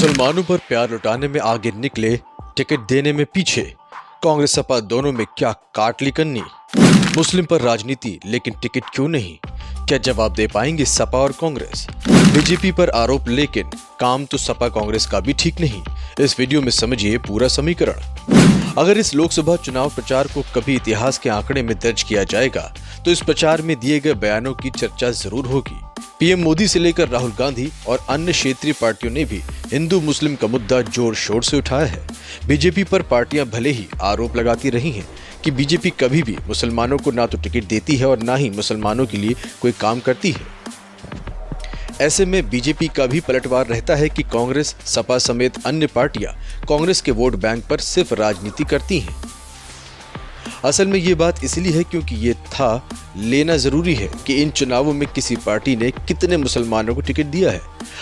मुसलमानों पर प्यार लुटाने में आगे निकले, टिकट देने में पीछे। कांग्रेस सपा दोनों में क्या काट ली कन्नी। मुस्लिम पर राजनीति लेकिन टिकट क्यों नहीं, क्या जवाब दे पाएंगे सपा और कांग्रेस। बीजेपी पर आरोप लेकिन काम तो सपा कांग्रेस का भी ठीक नहीं। इस वीडियो में समझिए पूरा समीकरण। अगर इस लोकसभा चुनाव प्रचार को कभी इतिहास के आंकड़े में दर्ज किया जाएगा तो इस प्रचार में दिए गए बयानों की चर्चा जरूर होगी। पीएम मोदी से लेकर राहुल गांधी और अन्य क्षेत्रीय पार्टियों ने भी हिंदू मुस्लिम का मुद्दा जोर शोर से उठाया है। बीजेपी पर पार्टियां भले ही आरोप लगाती रही हैं कि बीजेपी कभी भी मुसलमानों को ना तो टिकट देती है और ना ही मुसलमानों के लिए कोई काम करती है। ऐसे में बीजेपी का भी पलटवार रहता है कि कांग्रेस, सपा समेत अन्य पार्टियां कांग्रेस के वोट बैंक पर सिर्फ राजनीति करती हैं। असल में ये बात इसलिए है क्योंकि ये था लेना जरूरी है कि इन चुनावों में किसी पार्टी ने कितने मुसलमानों को टिकट दिया है।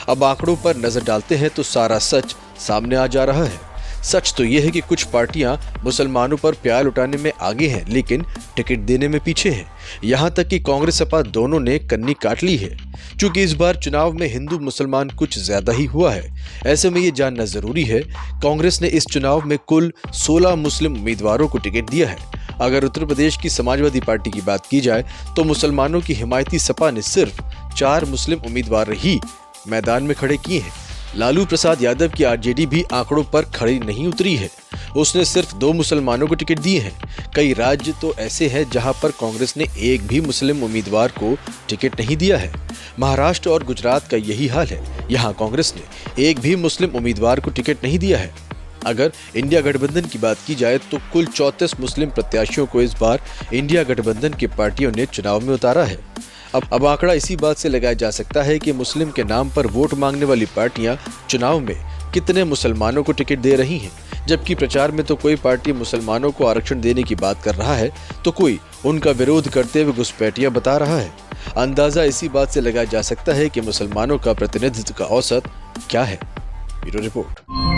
अब आंकड़ों पर नजर डालते हैं तो सारा सच सामने आ जा रहा है। सच तो ये है कि कुछ पार्टियां मुसलमानों पर प्यार लुटाने में आगे हैं लेकिन टिकट देने में पीछे हैं। यहाँ तक कि कांग्रेस सपा दोनों ने कन्नी काट ली है। चूंकि इस बार चुनाव में हिंदू मुसलमान कुछ ज्यादा ही हुआ है, ऐसे में ये जानना जरूरी है कांग्रेस ने इस चुनाव में कुल 16 मुस्लिम उम्मीदवारों को टिकट दिया है। अगर उत्तर प्रदेश की समाजवादी पार्टी की बात की जाए तो मुसलमानों की हिमायती सपा ने सिर्फ 4 मुस्लिम उम्मीदवार ही मैदान में खड़े किए हैं। लालू प्रसाद यादव की आरजेडी भी आंकड़ों पर खड़ी नहीं उतरी है। उसने सिर्फ 2 मुसलमानों को टिकट दिए हैं। कई राज्य तो ऐसे हैं जहां पर कांग्रेस ने एक भी मुस्लिम उम्मीदवार को टिकट नहीं दिया है। महाराष्ट्र और गुजरात का यही हाल है। यहाँ कांग्रेस ने एक भी मुस्लिम उम्मीदवार को टिकट नहीं दिया है। अगर इंडिया गठबंधन की बात की जाए तो कुल 34 मुस्लिम प्रत्याशियों को इस बार इंडिया गठबंधन की पार्टियों ने चुनाव में उतारा है। अब आंकड़ा इसी बात से लगाया जा सकता है कि मुस्लिम के नाम पर वोट मांगने वाली पार्टियां चुनाव में कितने मुसलमानों को टिकट दे रही हैं। जबकि प्रचार में तो कोई पार्टी मुसलमानों को आरक्षण देने की बात कर रहा है तो कोई उनका विरोध करते हुए घुसपैठियां बता रहा है। अंदाजा इसी बात से लगाया जा सकता है कि मुसलमानों का प्रतिनिधित्व का औसत क्या है। Bureau report.